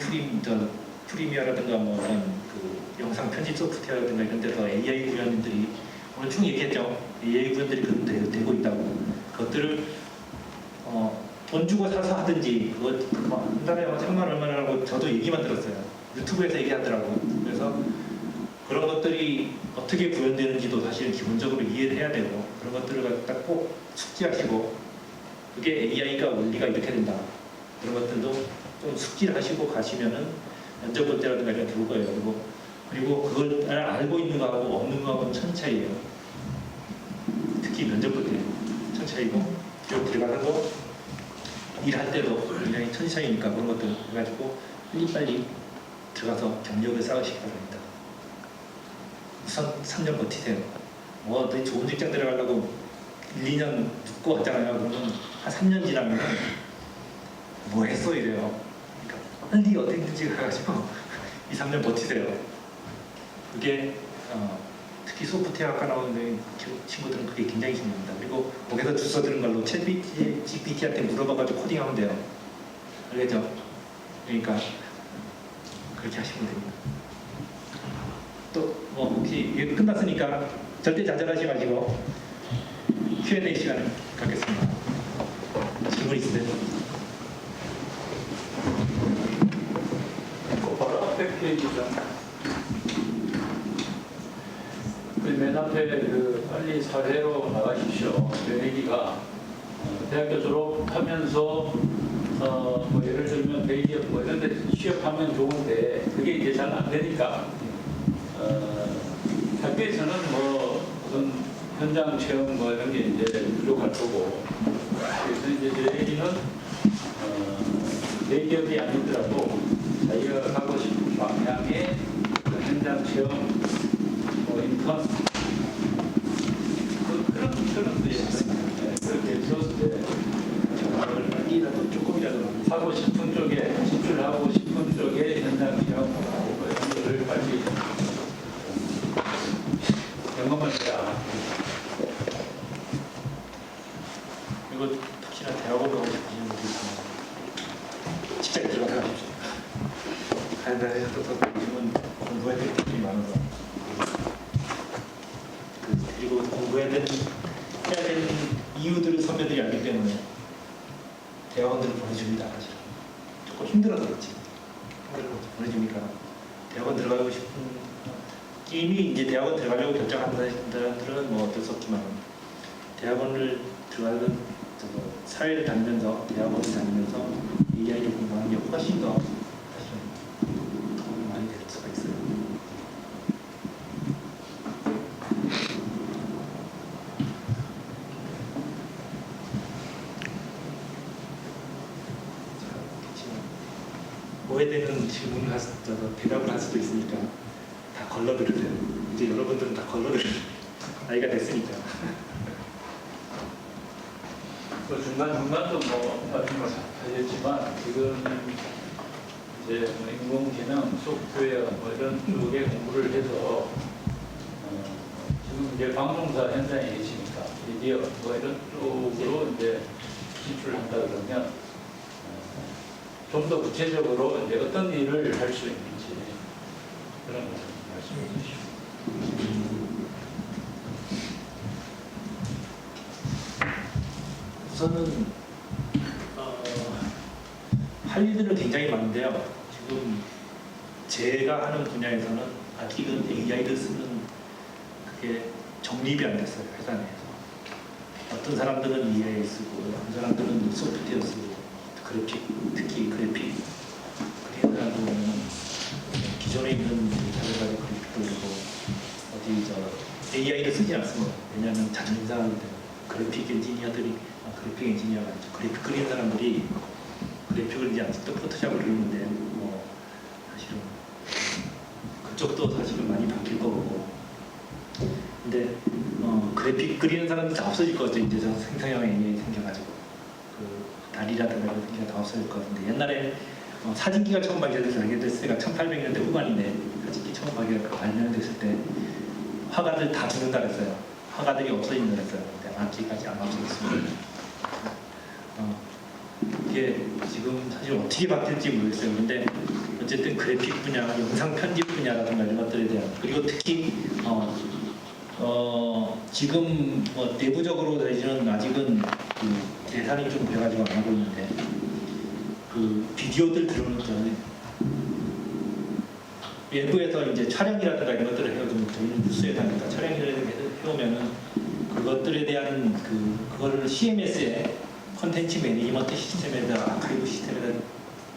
프리미어라든가 뭐 이런 그 영상 편집 소프트웨어라든가 이런 데서 AI 구현들이 오늘 쭉 얘기했죠. AI 구현들이 그런 되고 있다고. 그것들을 돈 주고 사서 하든지 그거 한 달에 3만 얼마라고 저도 얘기만 들었어요. 유튜브에서 얘기하더라고요. 그래서 그런 것들이 어떻게 구현되는지도 사실 기본적으로 이해를 해야 되고 그런 것들을 갖다 꼭 숙지하시고 그게 AI가 원리가 이렇게 된다. 그런 것들도 좀 숙지를 하시고 가시면은 면접 볼 때라든가 이런 좋을 거예요. 그리고 그걸 알고 있는 거하고 없는 거하고는 천 차이예요. 특히 면접 볼 때 천 차이고 기업 들어가서도 일할 때도 굉장히 천 차이니까 그런 것들 해가지고 빨리 들어가서 경력을 쌓으시기 바랍니다. 우선 3년 버티세요. 뭐 어디 좋은 직장 들어가려고 1, 2년 눕고 하잖아요. 그러면 한 3년 지나면 뭐 했어 이래요. 그러니까 빨리 어떻게든지 가가지고 2, 3년 버티세요. 그게 특히 소프트웨어학과 나오는 친구들은 그게 굉장히 중요합니다. 그리고 거기서 주워 들은 걸로 챗GPT한테 물어봐가지고 코딩하면 돼요. 알겠죠? 그러니까 그렇게 하시면 됩니다. 또 뭐 혹시 이게 끝났으니까 절대 좌절하지 마시고 Q&A 시간을 갖겠습니다. 질문 있으세요? 바로 앞에 페이지죠. 맨 앞에 그 빨리 사회로 나가십시오. 그 얘기가 대학교 졸업하면서 뭐 예를 들면 대기업 뭐 이런 데 취업하면 좋은데 그게 이제 잘 안 되니까 학교에서는 뭐 어떤 현장 체험 뭐 이런 게 이제 부족할 거고 그래서 이제 제 얘기는 대기업이 아니더라도 자기가 가고 싶은 방향의 그 현장 체험 뭐 인턴 그런 게 있어요. 그렇게 해서 이라도 조금이라도 하고 싶은 쪽에 진출하고 싶은 쪽에 현장 체험하고 뭐 이런 거를 빨리 경험을 해야. 그리고 특히나 대학원 가고 싶으신 분들 있으면 직장에 들어가서 하십시오. 간단히 또 요즘은 공부해야 될 것들이 많아서 그리고 공부해야 되는 해야 되는 이유들을 선배들이 알기 때문에 대학원들을 보내줍니다. 사실 조금 힘들어서 그렇지 보내주니까 대학원 들어가고 싶은 이미 이제 대학원 들어가려고 결정한 사람들은 뭐 어쩔 수 없지만 대학원을 들어가는 사회를 다니면서 대학원을 다니면서 AI를 공부하는 게 훨씬 더 사실은 도움이 많이 될 수가 있어요. 오해되는 질문을 대답을 할 수도 있으니까 다 걸러들으세요. 이제 여러분들은 다 걸러들을 나이가 됐으니까. 그 중간중간도 뭐 말씀하셨지만 지금 이제 뭐 인공지능, 소프트웨어 뭐 이런 쪽에 공부를 해서 지금 이제 방송사 현장에 계시니까 미디어 뭐 이런 쪽으로 이제 진출한다 그러면 좀 더 구체적으로 이제 어떤 일을 할 수 있는지 그런 것을 말씀해 주시죠. 우선은 할 일들은 굉장히 많은데요. 지금 제가 하는 분야에서는 아직은 AI를 쓰는 그게 정립이 안 됐어요. 회사 내에서. 어떤 사람들은 AI 쓰고 어떤 사람들은 소프트웨어 쓰고 그래픽, 특히 그래픽 그리는 사람들 보면 기존에 있는 자료가지고 그래픽도 그리고 어디 AI를 쓰지 않습니다. 왜냐하면 자존심 상하기 때문에 그래픽 엔지니어들이 그래픽 엔지니어가 아니죠. 그래픽 그리는 사람들이 그래픽을 이제 아직도 포토샵을 그리는데 사실은 그쪽도 사실은 많이 바뀔 거고. 근데 그래픽 그리는 사람들 다 없어질 것 같아요. 이제 저 생성형 AI 생겨가지고 그 달이라든가 이런 생기가 다 없어질 것 같은데, 옛날에 사진기가 처음 발견됐을 때가 1800년대 후반인데, 사진기 처음 발견됐을 때 화가들 다 죽는다 그랬어요. 화가들이 없어진다 그랬어요. 근데 아직까지 안 없어졌습니다. 이게 지금 사실 어떻게 바뀔지 모르겠어요. 근데 어쨌든 그래픽 분야, 영상 편집 분야라든가 이런 것들에 대한, 그리고 특히 지금 내부적으로 저희는 아직은 그 계산이 좀 돼가지고 안 하고 있는데, 그 비디오들 들어오는 외부에서 이제 촬영이라든가 이런 것들을 해오면, 저희는 뉴스에 다니까 촬영이라든가 해오면은 그것들에 대한 그거를 CMS에 컨텐츠 매니지먼트 시스템에다, 아카이브 시스템에다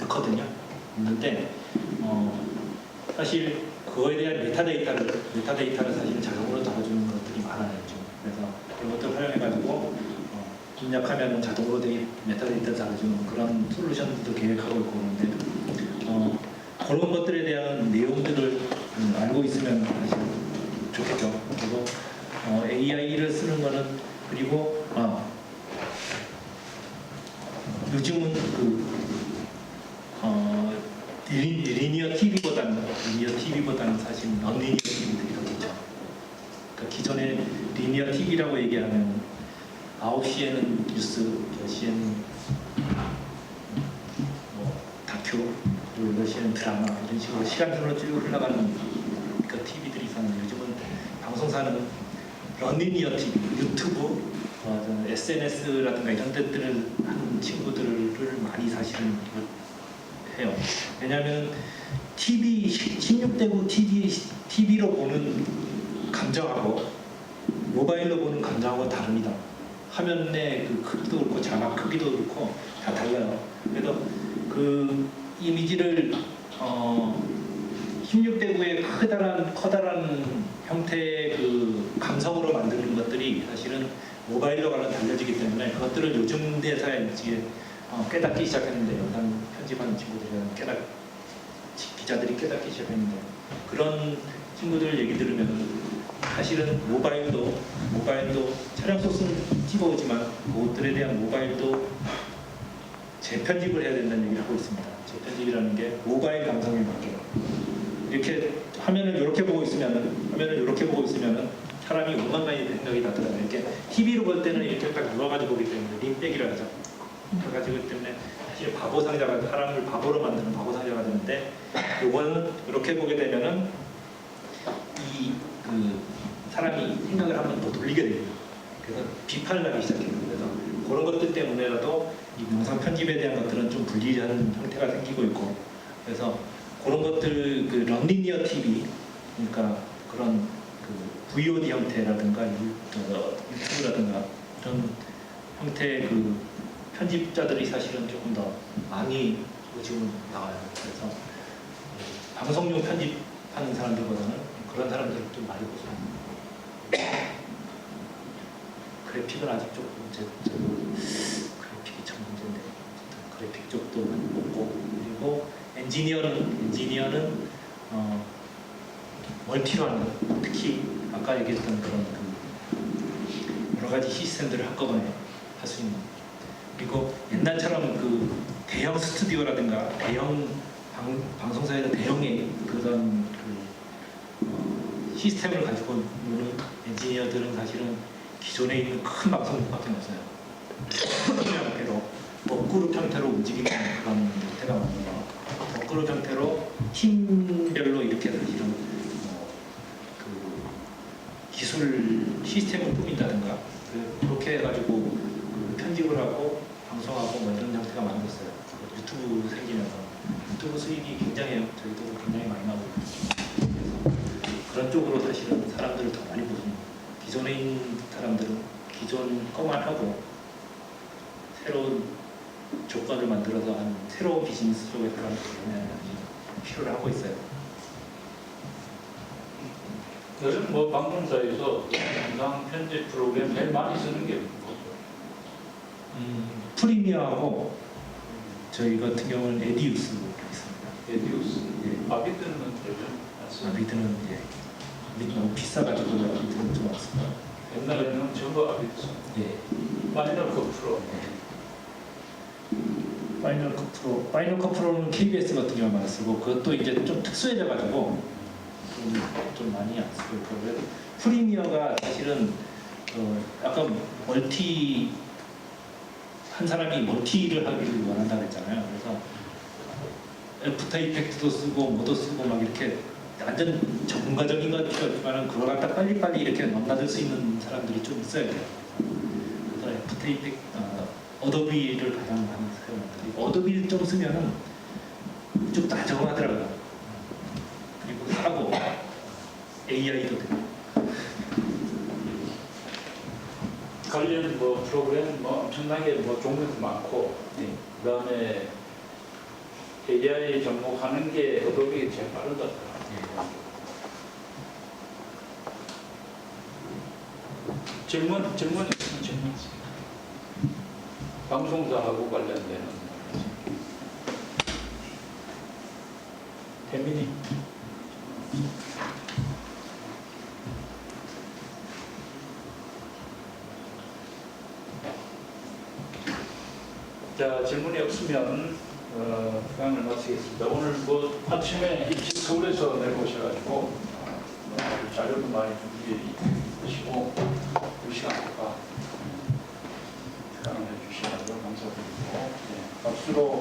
넣거든요. 있는데 사실 그거에 대한 메타데이터를 사실 자동으로 넣어주는 것들이 많아요. 좀. 그래서 그런 것들을 활용해가지고 입력하면 자동으로 되게 메타데이터를 달아주는 그런 솔루션도 계획하고 있고, 그런데 그런 것들에 대한 내용들을 알고 있으면 사실 좋겠죠. 그리고 AI를 쓰는 거는, 그리고 요즘은 리니어 TV보다는 사실 non-linear TV들이 더 좋죠. 그러니까 기존에 리니어 TV라고 얘기하면 9시에는 뉴스, 10시에는 다큐, 그리고 8시에는 드라마, 이런 식으로 시간순으로 쭉 흘러가는 그 TV들이 있었는데, 요즘은 방송사는 non-linear TV, 유튜브, SNS라든가 이런 데들을 하는 친구들을 많이 사실은 해요. 왜냐하면 TV, 16대9 TV로 보는 감정하고 모바일로 보는 감정하고 다릅니다. 화면의 그 크기도 그렇고 자막 크기도 그렇고 다 달라요. 그래서 그 이미지를 16대9의 커다란 형태의 그 감성으로 만드는 것들이 사실은 모바일로가는 달려지기 때문에, 그것들을 요즘 대사에 이제 깨닫기 시작했는데, 영상 편집하는 친구들이 기자들이 깨닫기 시작했는데, 그런 친구들 얘기 들으면 사실은 모바일도 촬영 소스는 찍어오지만 그것들에 대한 모바일도 재편집을 해야 된다는 얘기를 하고 있습니다. 재편집이라는 게 모바일 감성에 맞게 이렇게 화면을 이렇게 보고 있으면은 사람이 오만 가지 생각이 나더라고요. 이렇게 TV로 볼 때는 이렇게 딱 누워가지고 보기 때문에 림백이라 하죠. 그래가지고 때문에 사실 사람을 바보로 만드는 바보상자가 되는데, 요거는 이렇게 보게 되면은 사람이 생각을 한번 더 돌리게 됩니다. 그래서 비판을 하기 시작해요. 그래서 그런 것들 때문에라도 이 영상 편집에 대한 것들은 좀 불리한 형태가 생기고 있고, 그래서 그런 것들, 그 런리니어 TV, 그러니까 그런 VOD 형태라든가 유튜브라든가 이런 형태의 그 편집자들이 사실은 조금 더 많이 요즘은 나와요. 그래서 방송용 편집하는 사람들보다는 그런 사람들을 좀 많이 보죠. 그래픽은 아직 조금 그래픽이 참 문제인데, 그래픽 쪽도 많이 보고, 그리고 엔지니어는 멀티로 하는, 특히 아까 얘기했던 그런 여러 가지 시스템들을 한꺼번에 할 수 있는, 그리고 옛날처럼 그 대형 스튜디오라든가 대형 방송사에서 대형의 그런 시스템을 가지고 있는 엔지니어들은 사실은 기존에 있는 큰 방송국밖에 없어요. 형태로 먹그룹 형태로 움직이는 그런 형태가 많아요. 먹그룹 형태로 팀별로 이렇게 사실은 기술 시스템을 꾸민다든가 그렇게 해가지고 편집을 하고 방송하고 뭐 이런 형태가 많아졌어요. 유튜브 생기면서 유튜브 수익이 굉장해요. 저희도 굉장히 많이 나오고 그래서 그런 쪽으로 사실은 사람들을 더 많이 보죠. 기존에 있는 사람들은 기존 거만 하고 새로운 조건을 만들어서 한 새로운 비즈니스 쪽에 들어가는 필요를 하고 있어요. 요즘 방송사에서 영상 편집 프로그램 제일 많이 쓰는 게 뭐죠? 프리미어하고 저희 같은 경우는 에디우스 있습니다. 에디우스. 예. 아비트는 요즘 안 아비드는 예, 아비드 너무 비싸가지고 아비드는 좀 없습니다. 옛날에는 전부 아비트. 예. 마이너 그 프로. 파이널 컷 프로는 KBS 같은 경우만 쓰고 그것도 이제 좀 특수해져가지고 좀 많이 안 쓰고 있고요. 프리미어가 사실은 약간 멀티 한 사람이 멀티를 하기를 원한다고 했잖아요. 그래서 애프터 이펙트도 쓰고 뭐도 쓰고 막 이렇게 완전 전문가적인 건 필요 없지만 그걸 갖다 빨리빨리 이렇게 넘나들 수 있는 사람들이 좀 있어야 돼요. 그래서 애프터 이펙트 어도비를 가장 많이 사용합니다. 어도비를 좀 쓰면은 좀 다정하더라고요. 그리고 싸고 AI도 되고. 관련 뭐 프로그램 뭐 엄청나게 뭐 종류도 많고 네. 그다음에 AI 접목하는 게 어도비가 제일 빠르다. 질문 있으면 질문. 방송사하고 관련되는 태민이. 자, 질문이 없으면 강을 마치겠습니다. 오늘 뭐 아침에 일찍 서울에서 내려오셔가지고 자료도 많이 준비하시고 2시간 동안 시간을 해주시는 걸 감사드리고 박수로